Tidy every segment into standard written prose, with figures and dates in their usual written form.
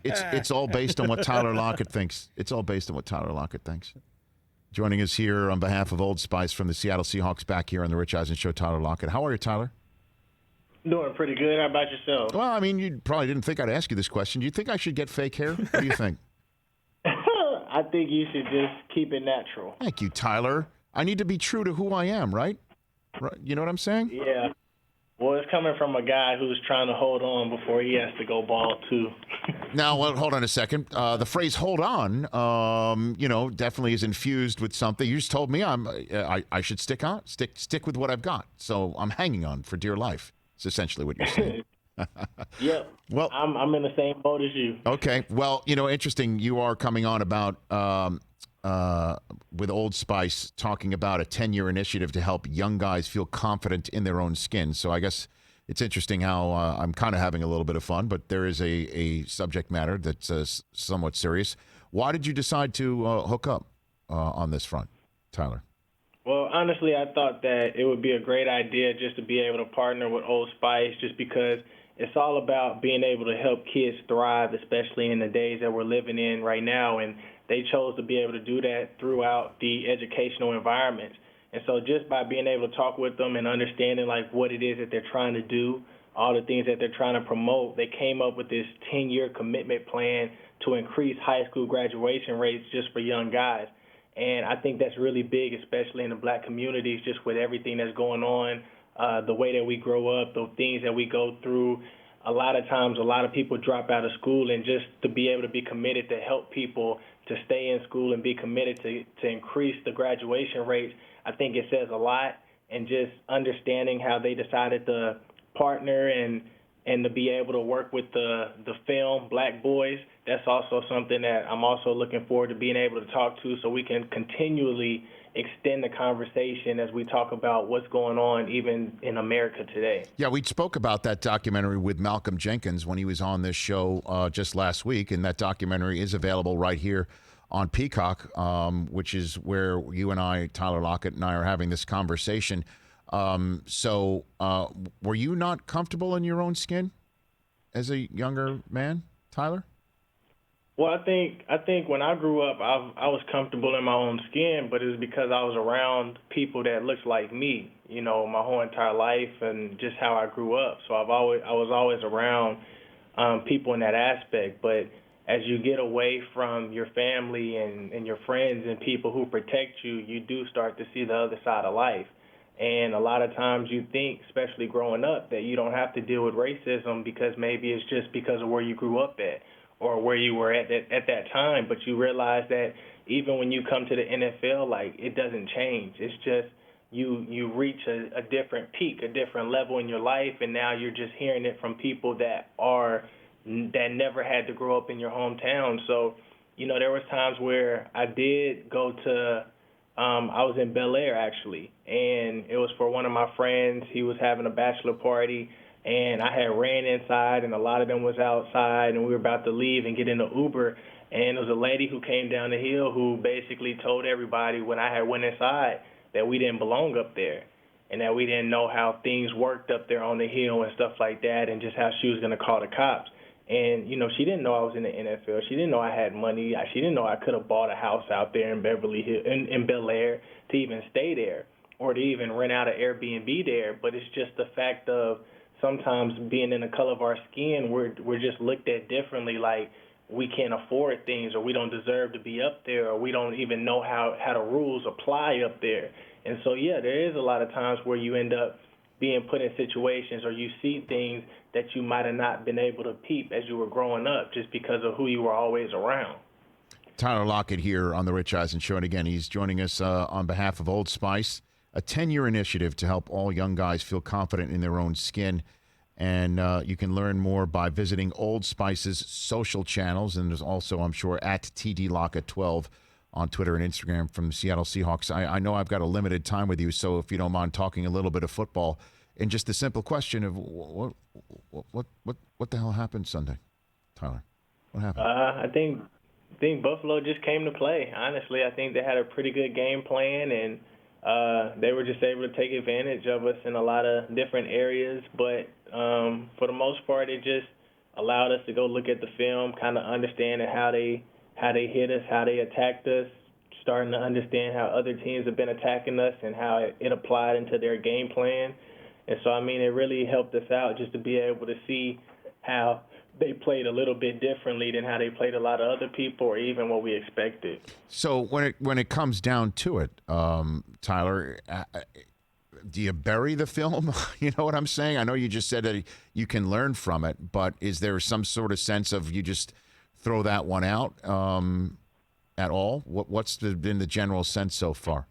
It's all based on what Tyler Lockett thinks. It's all based on what Tyler Lockett thinks. Joining us here on behalf of Old Spice from the Seattle Seahawks back here on the Rich Eisen Show, Tyler Lockett. How are you, Tyler? Doing pretty good. How about yourself? Well, I mean, you probably didn't think I'd ask you this question. Do you think I should get fake hair? What do you think? I think you should just keep it natural. Thank you, Tyler. I need to be true to who I am, right? You know what I'm saying? Yeah. Well, it's coming from a guy who's trying to hold on before he has to go bald, too. Now, well, hold on a second. The phrase "hold on," definitely is infused with something. You just told me I should stick with what I've got. So I'm hanging on for dear life. It's essentially what you're saying. Yep. Well, I'm in the same boat as you. Okay. Well, interesting. You are coming on about with Old Spice talking about a 10-year initiative to help young guys feel confident in their own skin. So I guess it's interesting how I'm kind of having a little bit of fun, but there is a subject matter that's somewhat serious. Why did you decide to hook up on this front, Tyler? Well, honestly, I thought that it would be a great idea just to be able to partner with Old Spice just because it's all about being able to help kids thrive, especially in the days that we're living in right now. And they chose to be able to do that throughout the educational environment. And so just by being able to talk with them and understanding like what it is that they're trying to do, all the things that they're trying to promote, they came up with this 10-year commitment plan to increase high school graduation rates just for young guys. And I think that's really big, especially in the black communities, just with everything that's going on, the way that we grow up, the things that we go through. A lot of times, a lot of people drop out of school, and just to be able to be committed to help people to stay in school and be committed to increase the graduation rates, I think it says a lot. And just understanding how they decided to partner and to be able to work with the film Black Boys, that's also something that I'm also looking forward to being able to talk to so we can continually extend the conversation as we talk about what's going on even in America today. Yeah, we spoke about that documentary with Malcolm Jenkins when he was on this show just last week, and that documentary is available right here on Peacock, which is where you and I, Tyler Lockett, and I are having this conversation. So were you not comfortable in your own skin as a younger man, Tyler? Well, I think when I grew up, I was comfortable in my own skin, but it was because I was around people that looked like me, my whole entire life and just how I grew up. So I was always around people in that aspect. But as you get away from your family and your friends and people who protect you, you do start to see the other side of life. And a lot of times you think, especially growing up, that you don't have to deal with racism because maybe it's just because of where you grew up at or where you were at that time. But you realize that even when you come to the NFL, like, it doesn't change. It's just you reach a different peak, a different level in your life, and now you're just hearing it from people that never had to grow up in your hometown. So, there was times where I did go to I was in Bel Air, actually, and it was for one of my friends. He was having a bachelor party, and I had ran inside, and a lot of them was outside, and we were about to leave and get in the Uber, and there was a lady who came down the hill who basically told everybody when I had went inside that we didn't belong up there and that we didn't know how things worked up there on the hill and stuff like that, and just how she was going to call the cops. And, she didn't know I was in the NFL. She didn't know I had money. She didn't know I could have bought a house out there in Beverly Hills, in Bel Air, to even stay there or to even rent out an Airbnb there. But it's just the fact of sometimes being in the color of our skin, we're just looked at differently, like we can't afford things or we don't deserve to be up there or we don't even know how the rules apply up there. And so, yeah, there is a lot of times where you end up being put in situations or you see things that you might have not been able to peep as you were growing up just because of who you were always around. Tyler Lockett here on the Rich Eisen Show. And again, he's joining us on behalf of Old Spice, a 10-year initiative to help all young guys feel confident in their own skin. And you can learn more by visiting Old Spice's social channels. And there's also, I'm sure, at TDLockett12 on Twitter and Instagram from the Seattle Seahawks. I know I've got a limited time with you, so if you don't mind talking a little bit of football, and just the simple question of what the hell happened Sunday, Tyler? What happened? I think Buffalo just came to play. Honestly, I think they had a pretty good game plan, and they were just able to take advantage of us in a lot of different areas. But for the most part, it just allowed us to go look at the film, kind of understanding how they hit us, how they attacked us, starting to understand how other teams have been attacking us and how it applied into their game plan. And so, I mean, it really helped us out just to be able to see how they played a little bit differently than how they played a lot of other people or even what we expected. So when it comes down to it, Tyler, do you bury the film? You know what I'm saying? I know you just said that you can learn from it, but is there some sort of sense of you just throw that one out at all? What's been the general sense so far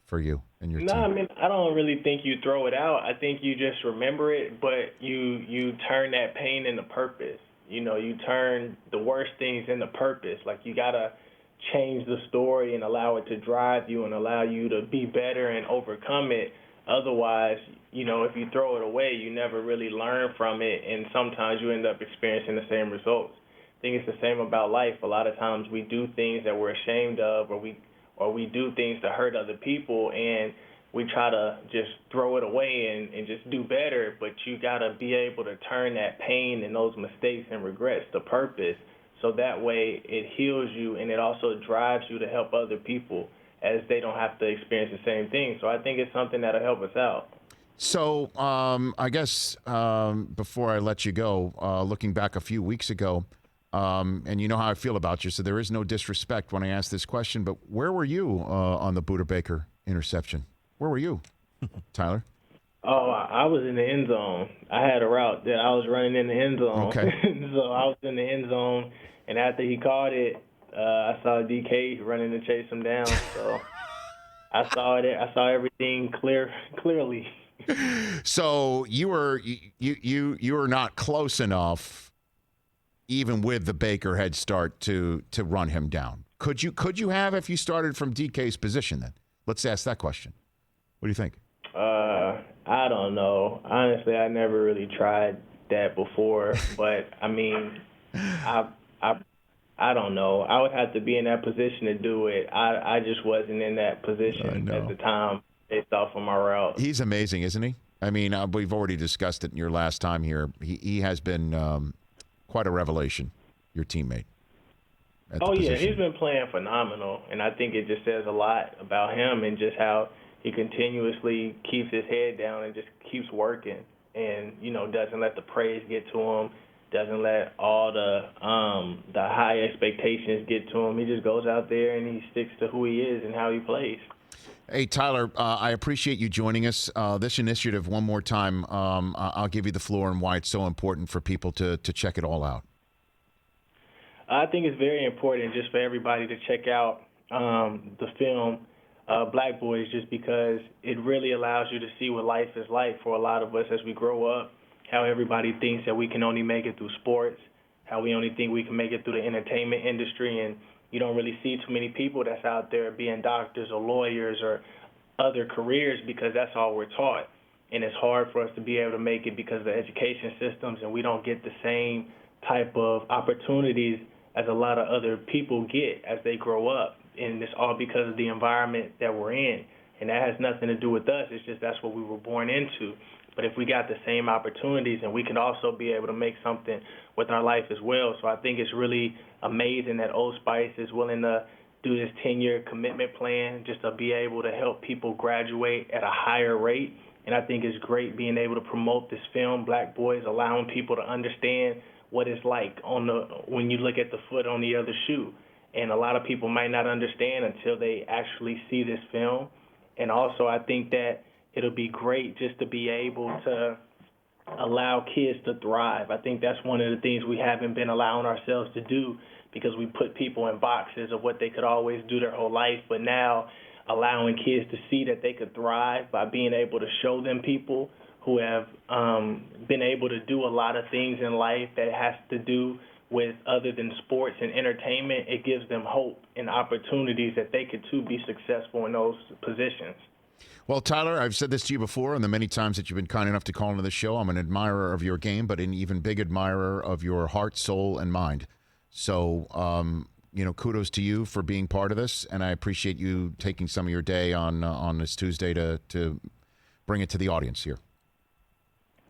for you and your team? No, I mean, I don't really think you throw it out. I think you just remember it, but you turn that pain into purpose. You know, you turn the worst things into purpose. Like, you got to change the story and allow it to drive you and allow you to be better and overcome it. Otherwise, you know, if you throw it away, you never really learn from it, and sometimes you end up experiencing the same results. I think it's the same about life. A lot of times we do things that we're ashamed of, or we do things to hurt other people, and we try to just throw it away and just do better. But you got to be able to turn that pain and those mistakes and regrets to purpose, so that way it heals you and it also drives you to help other people as they don't have to experience the same thing. So I think it's something that'll help us out. So I guess before I let you go, looking back a few weeks ago, and you know how I feel about you, so there is no disrespect when I ask this question, but where were you on the Buda Baker interception? Where were you, Tyler? Oh, I was in the end zone. I had a route that I was running in the end zone. Okay. So I was in the end zone, and after he caught it, I saw DK running to chase him down. So I saw it. I saw everything clearly. So you were not close enough, even with the Baker head start, to run him down. Could you have if you started from DK's position then? Let's ask that question. What do you think? I don't know. Honestly, I never really tried that before, but I mean, I don't know. I would have to be in that position to do it. I just wasn't in that position at the time based off of my route. He's amazing, isn't he? I mean, we've already discussed it in your last time here. He has been quite a revelation, your teammate. Oh, yeah, he's been playing phenomenal, and I think it just says a lot about him and just how he continuously keeps his head down and just keeps working and, you know, doesn't let the praise get to him, doesn't let all the high expectations get to him. He just goes out there and he sticks to who he is and how he plays. Hey, Tyler, I appreciate you joining us. This initiative, one more time, I'll give you the floor and why it's so important for people to check it all out. I think it's very important just for everybody to check out the film Black Boys, just because it really allows you to see what life is like for a lot of us as we grow up, how everybody thinks that we can only make it through sports, how we only think we can make it through the entertainment industry, and you don't really see too many people that's out there being doctors or lawyers or other careers because that's all we're taught. And it's hard for us to be able to make it because of the education systems, and we don't get the same type of opportunities as a lot of other people get as they grow up. And it's all because of the environment that we're in. And that has nothing to do with us. It's just that's what we were born into. But if we got the same opportunities, and we can also be able to make something with our life as well. So I think it's really amazing that Old Spice is willing to do this 10-year commitment plan just to be able to help people graduate at a higher rate. And I think it's great being able to promote this film, Black Boys, allowing people to understand what it's like when you look at the foot on the other shoe. And a lot of people might not understand until they actually see this film. And also, I think that it'll be great just to be able to allow kids to thrive. I think that's one of the things we haven't been allowing ourselves to do because we put people in boxes of what they could always do their whole life. But now allowing kids to see that they could thrive by being able to show them people who have been able to do a lot of things in life that has to do with other than sports and entertainment, it gives them hope and opportunities that they could too be successful in those positions. Well, Tyler, I've said this to you before, and the many times that you've been kind enough to call into the show. I'm an admirer of your game, but an even big admirer of your heart, soul, and mind. So, kudos to you for being part of this, and I appreciate you taking some of your day on this Tuesday to bring it to the audience here.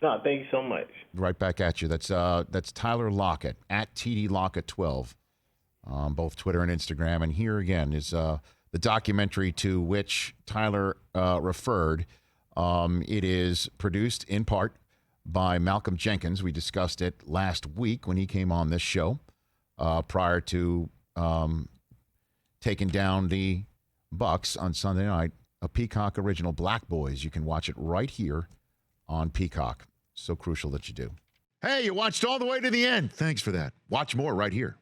No, thank you so much. Right back at you. That's Tyler Lockett at TD Lockett 12 on both Twitter and Instagram. And here again is the documentary to which Tyler referred. It is produced in part by Malcolm Jenkins. We discussed it last week when he came on this show prior to taking down the Bucks on Sunday night. A Peacock original, Black Boys. You can watch it right here on Peacock. So crucial that you do. Hey, you watched all the way to the end. Thanks for that. Watch more right here.